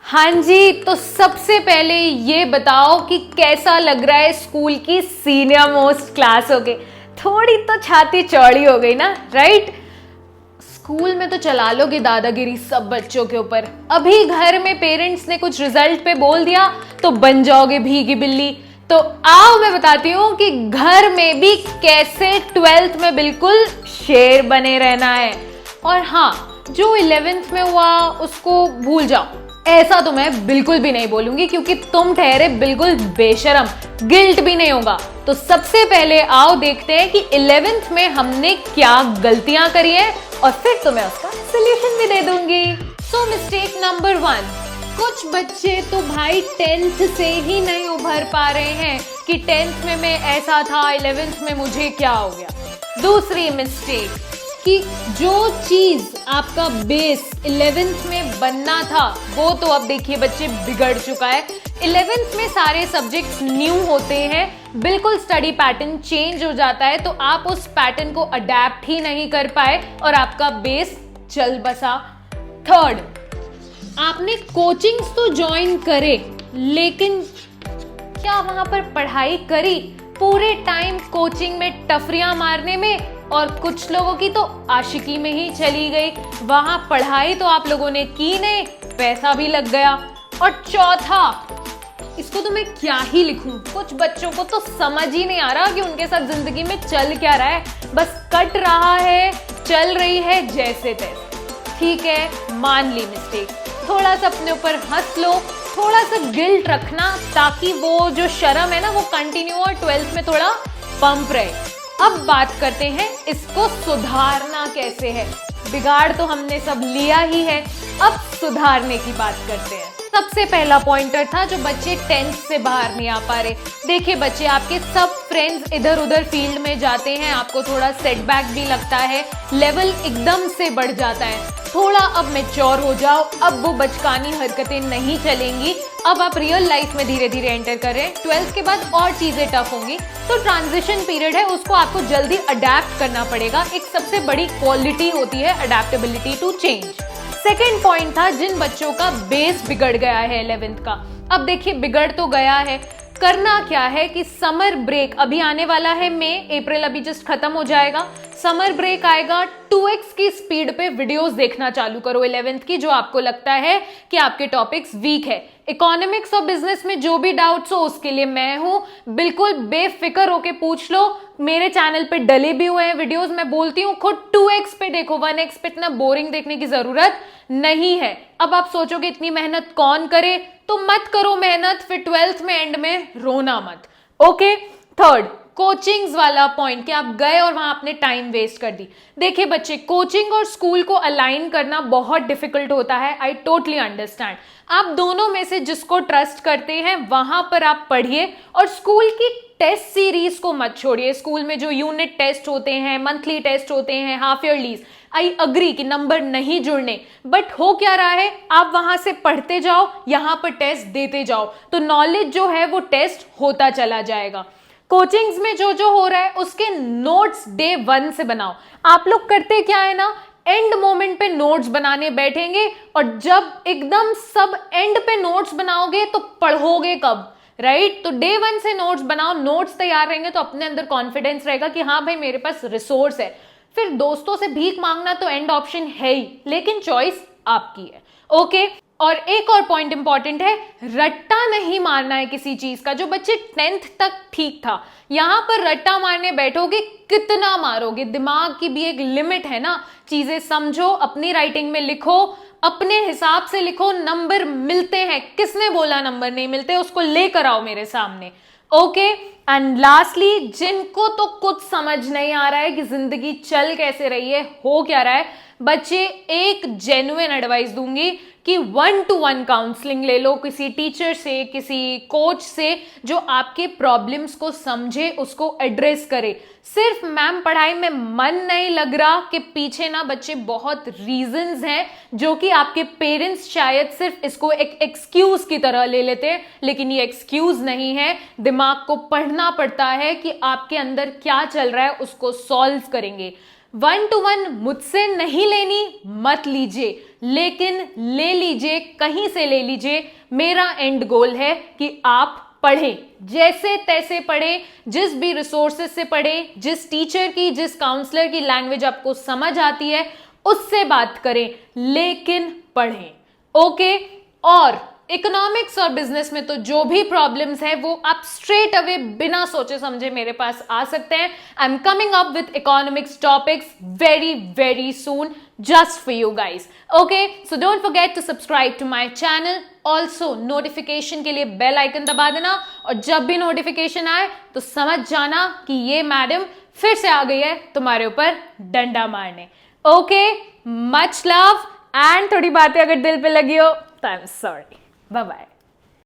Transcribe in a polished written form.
हाँ जी, तो सबसे पहले ये बताओ कि कैसा लग रहा है स्कूल की सीनियर मोस्ट क्लास हो गई। थोड़ी तो छाती चौड़ी हो गई ना, राइट? स्कूल में तो चला लोगे दादागिरी सब बच्चों के ऊपर। अभी घर में पेरेंट्स ने कुछ रिजल्ट पे बोल दिया तो बन जाओगे भीगी बिल्ली। तो आओ मैं बताती हूँ कि घर में भी कैसे 12th में बिल्कुल शेर बने रहना है। और हाँ, जो 11th में हुआ उसको भूल जाओ, ऐसा तो मैं बिल्कुल भी नहीं बोलूंगी क्योंकि तुम ठहरे बिल्कुल बेशरम, गिल्ट भी नहीं होगा। तो सबसे पहले आओ देखते हैं कि 11th में हमने क्या गलतियां करी है और फिर तुम्हें उसका सोल्यूशन भी दे दूंगी। सो मिस्टेक नंबर 1, कुछ बच्चे तो भाई 10th से ही नहीं उभर पा रहे हैं कि 10th में मैं ऐसा था, 11th में मुझे क्या हो गया। दूसरी मिस्टेक कि जो चीज आपका बेस 11th में बनना था वो तो अब देखिए बच्चे बिगड़ चुका है। 11th में सारे सब्जेक्ट्स न्यू होते हैं, बिल्कुल स्टडी पैटर्न चेंज हो जाता है, तो आप उस पैटर्न को अडेप्ट ही नहीं कर पाए और आपका बेस चल बसा। थर्ड, आपने कोचिंग्स तो ज्वाइन करे लेकिन क्या वहां पर पढ़ाई करी? पूरे टाइम कोचिंग में टफरियां मारने में और कुछ लोगों की तो आशिकी में ही चली गई। वहां पढ़ाई तो आप लोगों ने की नहीं, पैसा भी लग गया। और चौथा, इसको तो मैं क्या ही लिखूं, कुछ बच्चों को तो समझ ही नहीं आ रहा कि उनके साथ जिंदगी में चल क्या रहा है, बस कट रहा है, चल रही है जैसे तैसे। ठीक है, मान ली मिस्टेक, थोड़ा सा अपने ऊपर हंस लो, थोड़ा सा गिल्ट रखना ताकि वो जो शर्म है ना वो कंटिन्यू और 12th में थोड़ा पंप रहे। अब बात करते हैं इसको सुधारना कैसे है। बिगाड़ तो हमने सब लिया ही है, अब सुधारने की बात करते हैं। सबसे पहला पॉइंटर था जो बच्चे 10th से बाहर नहीं आ पा रहे। देखिए बच्चे, आपके सब फ्रेंड्स इधर उधर फील्ड में जाते हैं, आपको थोड़ा सेटबैक भी लगता है, लेवल एकदम से बढ़ जाता है। थोड़ा अब मैच्योर हो जाओ, अब वो बचकानी हरकतें नहीं चलेंगी, अब आप रियल लाइफ में धीरे धीरे एंटर कर रहे हैं। 12th के बाद और चीजें टफ होंगी, तो ट्रांजिशन पीरियड है, उसको आपको जल्दी अडेप्ट करना पड़ेगा। एक सबसे बड़ी क्वालिटी होती है adaptability to change. Second point था जिन बच्चों का बेस बिगड़ गया है 11th का। अब देखिए बिगड़ तो गया है, करना क्या है कि समर ब्रेक अभी आने वाला है, मई अप्रैल अभी जस्ट खत्म हो जाएगा, समर ब्रेक आएगा, 2x की स्पीड पे वीडियोस देखना चालू करो 11th की, जो आपको लगता है कि आपके टॉपिक्स वीक है। इकोनॉमिक्स और बिजनेस में जो भी डाउट्स हो उसके लिए मैं हूं, बिल्कुल बेफिक्र होके पूछ लो। मेरे चैनल पे डले भी हुए हैं वीडियोस, मैं बोलती हूँ खुद 2x पे देखो, 1x पे इतना बोरिंग देखने की जरूरत नहीं है। अब आप सोचोगे इतनी मेहनत कौन करे, तो मत करो मेहनत, फिर 12th में एंड में रोना मत। ओके। थर्ड, कोचिंग्स वाला पॉइंट कि आप गए और वहां आपने टाइम वेस्ट कर दी। देखिए बच्चे, कोचिंग और स्कूल को अलाइन करना बहुत डिफिकल्ट होता है, आई टोटली अंडरस्टैंड। आप दोनों में से जिसको ट्रस्ट करते हैं वहां पर आप पढ़िए और स्कूल की टेस्ट सीरीज को मत छोड़िए। स्कूल में जो यूनिट टेस्ट होते हैं, मंथली टेस्ट होते हैं, हाफ ईयरलीज, आई अग्री कि नंबर नहीं जुड़ने, बट हो क्या रहा है, आप वहां से पढ़ते जाओ, यहां पर टेस्ट देते जाओ, तो नॉलेज जो है वो टेस्ट होता चला जाएगा। कोचिंग्स में जो जो हो रहा है उसके नोट्स डे 1 से बनाओ। आप लोग करते क्या है ना, एंड मोमेंट पे नोट्स बनाने बैठेंगे और जब एकदम सब एंड पे नोट्स बनाओगे तो पढ़ोगे कब, राइट? तो डे 1 से नोट्स बनाओ, नोट्स तैयार रहेंगे तो अपने अंदर कॉन्फिडेंस रहेगा कि हाँ भाई मेरे पास रिसोर्स है। फिर दोस्तों से भीख मांगना तो एंड ऑप्शन है ही, लेकिन चॉइस आपकी है। ओके। और एक और पॉइंट इंपॉर्टेंट है, रट्टा नहीं मारना है किसी चीज का। जो बच्चे 10th तक ठीक था, यहां पर रट्टा मारने बैठोगे कितना मारोगे, दिमाग की भी एक लिमिट है ना। चीजें समझो, अपनी राइटिंग में लिखो, अपने हिसाब से लिखो, नंबर मिलते हैं, किसने बोला नंबर नहीं मिलते, उसको लेकर आओ मेरे सामने। ओके। एंड लास्टली, जिनको तो कुछ समझ नहीं आ रहा है कि जिंदगी चल कैसे रही है, हो क्या रहा है, बच्चे एक जेन्युइन एडवाइस दूंगी कि 1-to-1 काउंसलिंग ले लो किसी टीचर से, किसी कोच से, जो आपके प्रॉब्लम्स को समझे, उसको एड्रेस करे। सिर्फ मैम पढ़ाई में मन नहीं लग रहा कि पीछे ना बच्चे बहुत रीजंस हैं जो कि आपके पेरेंट्स शायद सिर्फ इसको एक एक्सक्यूज की तरह ले लेते हैं, लेकिन ये एक्सक्यूज नहीं है। दिमाग को पढ़ना पड़ता है कि आपके अंदर क्या चल रहा है, उसको सॉल्व करेंगे। 1-to-1 मुझसे नहीं लेनी, मत लीजिए, लेकिन ले लीजिए, कहीं से ले लीजिए। मेरा एंड गोल है कि आप पढ़ें, जैसे तैसे पढ़ें, जिस भी रिसोर्सेज से पढ़ें, जिस टीचर की, जिस काउंसलर की लैंग्वेज आपको समझ आती है उससे बात करें, लेकिन पढ़ें। ओके? और इकोनॉमिक्स और बिजनेस में तो जो भी प्रॉब्लम्स है वो आप स्ट्रेट अवे बिना सोचे समझे मेरे पास आ सकते हैं। I am coming up with economics topics very very soon just for you guys. Okay, so don't forget to subscribe to my channel. Also notification के लिए बेल आइकन दबा देना, और जब भी नोटिफिकेशन आए तो समझ जाना कि ये मैडम फिर से आ गई है तुम्हारे ऊपर डंडा मारने। ओके, मच लव, एंड थोड़ी बातें अगर दिल पे लगी हो तो I am sorry. Bye bye.